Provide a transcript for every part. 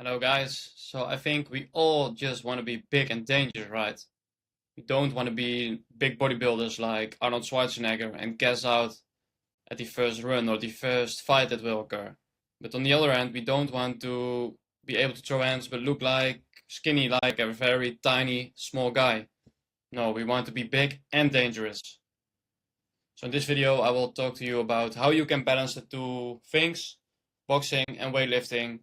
Hello guys, so I think we all just want to be big and dangerous, right? We don't want to be big bodybuilders like Arnold Schwarzenegger and gas out at the first run or the first fight that will occur. But on the other hand, we don't want to be able to throw hands but look like skinny, like a very tiny, small guy. No, we want to be big and dangerous. So in this video, I will talk to you about how you can balance the two things, boxing and weightlifting,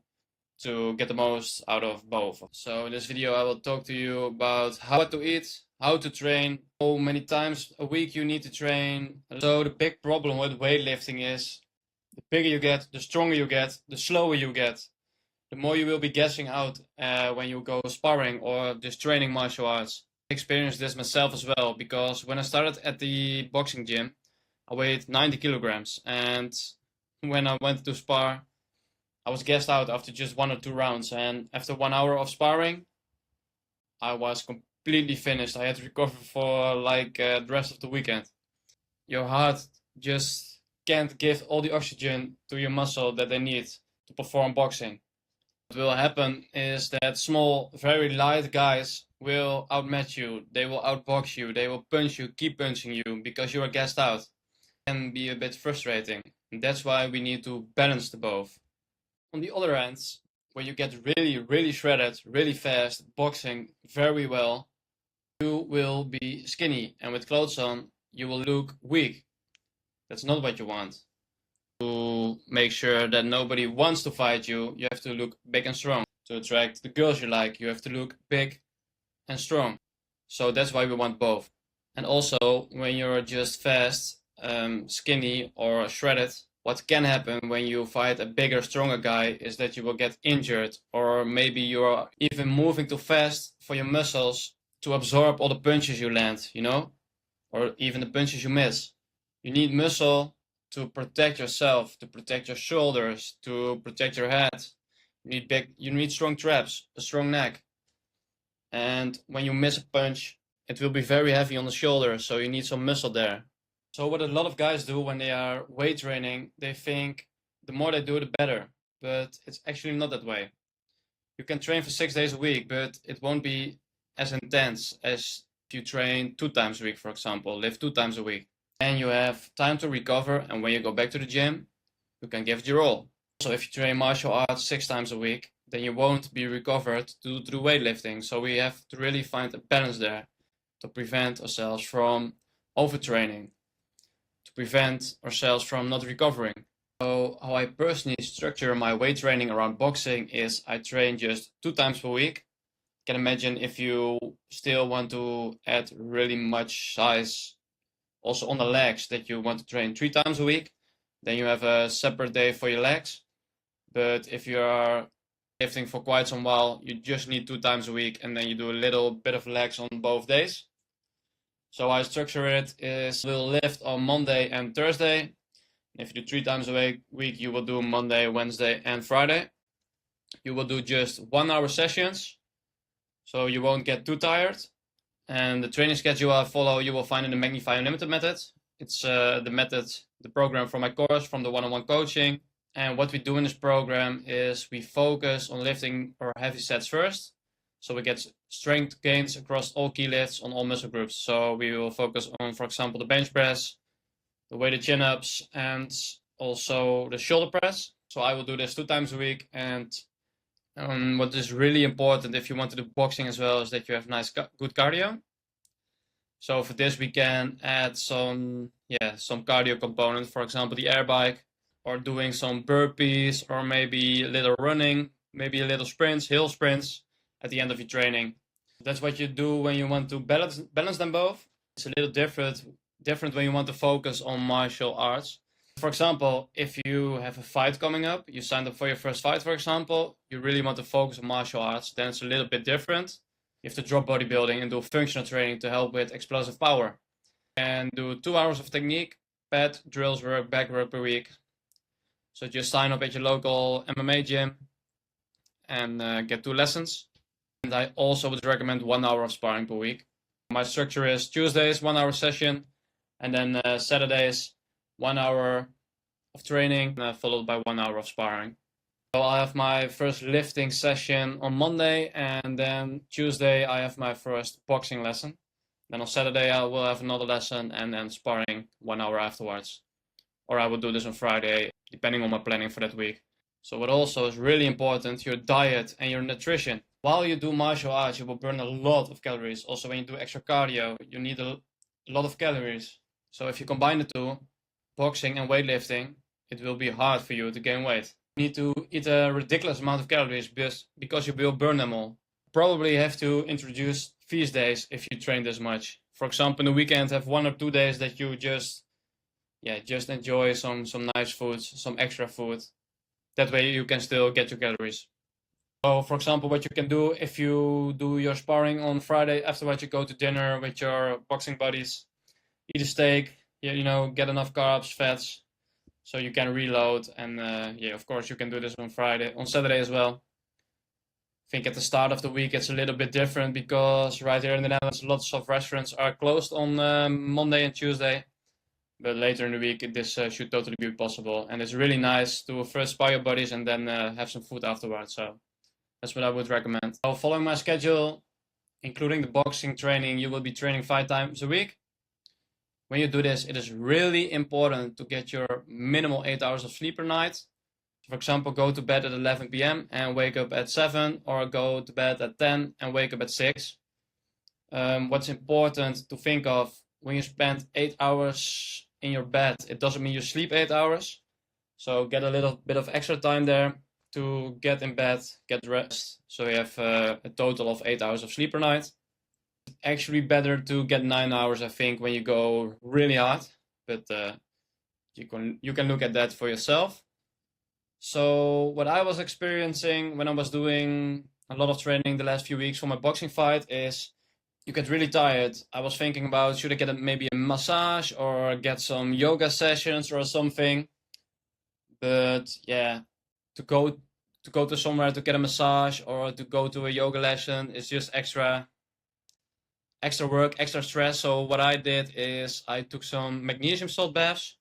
to get the most out of both. So in this video I will talk to you about what to eat, how to train, how many times a week you need to train. So the big problem with weightlifting is the bigger you get, the stronger you get, the slower you get, the more you will be gassing out when you go sparring or just training martial arts. I experienced this myself as well because when I started at the boxing gym, I weighed 90 kilograms, and when I went to spar, I was gassed out after just 1 or 2 rounds, and after 1 hour of sparring, I was completely finished. I had to recover for the rest of the weekend. Your heart just can't give all the oxygen to your muscle that they need to perform boxing. What will happen is that small, very light guys will outmatch you. They will outbox you. They will punch you, keep punching you because you are gassed out. It can be a bit frustrating. And that's why we need to balance the both. On the other hand, when you get really, really shredded, really fast, boxing very well, you will be skinny, and with clothes on, you will look weak. That's not what you want. To make sure that nobody wants to fight you, you have to look big and strong. To attract the girls you like, you have to look big and strong. So that's why we want both. And also, when you're just fast, skinny, or shredded, what can happen when you fight a bigger, stronger guy is that you will get injured, or maybe you're even moving too fast for your muscles to absorb all the punches you land, or even the punches you miss. You need muscle to protect yourself, to protect your shoulders, to protect your head. You need strong traps, a strong neck. And when you miss a punch, it will be very heavy on the shoulder, so you need some muscle there. So what a lot of guys do when they are weight training, they think the more they do, the better. But it's actually not that way. You can train for 6 days a week, but it won't be as intense as if you train 2 times a week, for example, lift 2 times a week. And you have time to recover, and when you go back to the gym, you can give it your all. So if you train martial arts 6 times a week, then you won't be recovered to do weightlifting. So we have to really find a balance there to prevent ourselves from overtraining, to prevent ourselves from not recovering. So how I personally structure my weight training around boxing is I train just 2 times per week. You can imagine if you still want to add really much size also on the legs, that you want to train 3 times a week, then you have a separate day for your legs. But if you are lifting for quite some while, you just need 2 times a week, and then you do a little bit of legs on both days. So I structure it is we'll lift on Monday and Thursday. If you do 3 times a week, you will do Monday, Wednesday, and Friday. You will do just 1 hour sessions, so you won't get too tired. And the training schedule I follow, you will find in the Magnify Unlimited method. It's the program from my course, from the one-on-one coaching. And what we do in this program is we focus on lifting our heavy sets first. So we get strength gains across all key lifts on all muscle groups. So we will focus on, for example, the bench press, the weighted chin-ups, and also the shoulder press. So I will do this 2 times a week. And what is really important if you want to do boxing as well is that you have good cardio. So for this we can add some cardio component, for example the air bike, or doing some burpees, or maybe a little running, maybe a little sprints, hill sprints at the end of your training. That's what you do when you want to balance them both. It's a little different when you want to focus on martial arts. For example, if you have a fight coming up, you signed up for your first fight, for example, you really want to focus on martial arts, then it's a little bit different. You have to drop bodybuilding and do functional training to help with explosive power. And do 2 hours of technique, pad, drills work, back work per week. So just sign up at your local MMA gym and get 2 lessons. And I also would recommend 1 hour of sparring per week. My structure is Tuesdays, 1 hour session, and then Saturdays, 1 hour of training, followed by 1 hour of sparring. So I have my first lifting session on Monday, and then Tuesday I have my first boxing lesson. Then on Saturday I will have another lesson, and then sparring 1 hour afterwards. Or I will do this on Friday, depending on my planning for that week. So what also is really important, your diet and your nutrition. While you do martial arts, you will burn a lot of calories. Also, when you do extra cardio, you need a lot of calories. So if you combine the two, boxing and weightlifting, it will be hard for you to gain weight. You need to eat a ridiculous amount of calories because you will burn them all. Probably have to introduce feast days if you train this much. For example, in the weekend, have 1 or 2 days that you just enjoy some nice foods, some extra food. That way you can still get your calories. So for example, what you can do if you do your sparring on Friday, afterwards you go to dinner with your boxing buddies, eat a steak, get enough carbs, fats, so you can reload. And of course you can do this on Saturday as well. I think at the start of the week it's a little bit different because right here in the Netherlands lots of restaurants are closed on Monday and Tuesday. But later in the week, this should totally be possible. And it's really nice to first spar your buddies and then have some food afterwards. So that's what I would recommend. So following my schedule, including the boxing training, you will be training 5 times a week. When you do this, it is really important to get your minimal 8 hours of sleep per night. For example, go to bed at 11 p.m. and wake up at 7, or go to bed at 10 and wake up at 6. What's important to think of, when you spend 8 hours in your bed, it doesn't mean you sleep 8 hours. So get a little bit of extra time there to get in bed, get rest. So you have a total of 8 hours of sleep per night. Actually better to get 9 hours, I think, when you go really hard. But you can look at that for yourself. So what I was experiencing when I was doing a lot of training the last few weeks for my boxing fight is you get really tired. I was thinking about, should I get maybe a massage or get some yoga sessions or something? But yeah, to go to somewhere to get a massage or to go to a yoga lesson is just extra work, extra stress. So what I did is I took some magnesium salt baths.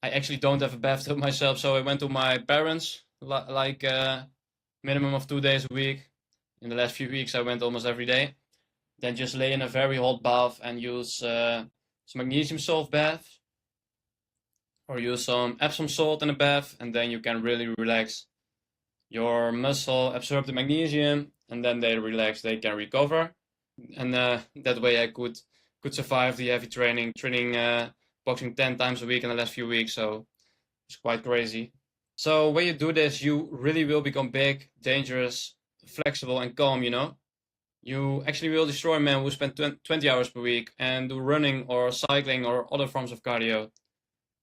I actually don't have a bathtub myself, so I went to my parents, like minimum of 2 days a week. In the last few weeks, I went almost every day. Then just lay in a very hot bath and use some magnesium salt bath, or use some Epsom salt in a bath, and then you can really relax. Your muscle absorb the magnesium, and then they relax, they can recover. And that way I could survive the heavy training boxing 10 times a week in the last few weeks, so it's quite crazy. So when you do this, you really will become big, dangerous, flexible, and calm, You actually will destroy men who spend 20 hours per week and do running or cycling or other forms of cardio.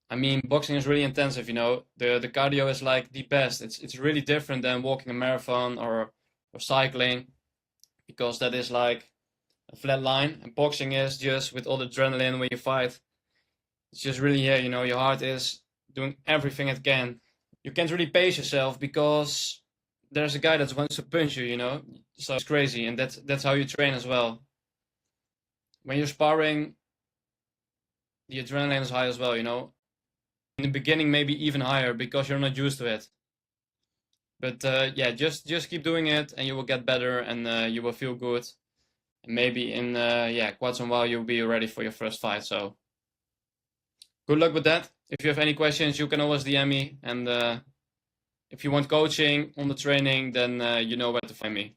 I mean, boxing is really intensive, The cardio is like the best. It's really different than walking a marathon or cycling, because that is like a flat line. And boxing is just with all the adrenaline when you fight. It's just really here, your heart is doing everything it can. You can't really pace yourself because there's a guy that wants to punch you, So it's crazy, and that's how you train as well. When you're sparring, the adrenaline is high as well, In the beginning, maybe even higher because you're not used to it. But just keep doing it, and you will get better, and you will feel good. And maybe in quite some while you'll be ready for your first fight. So good luck with that. If you have any questions, you can always DM me, and if you want coaching on the training, then you know where to find me.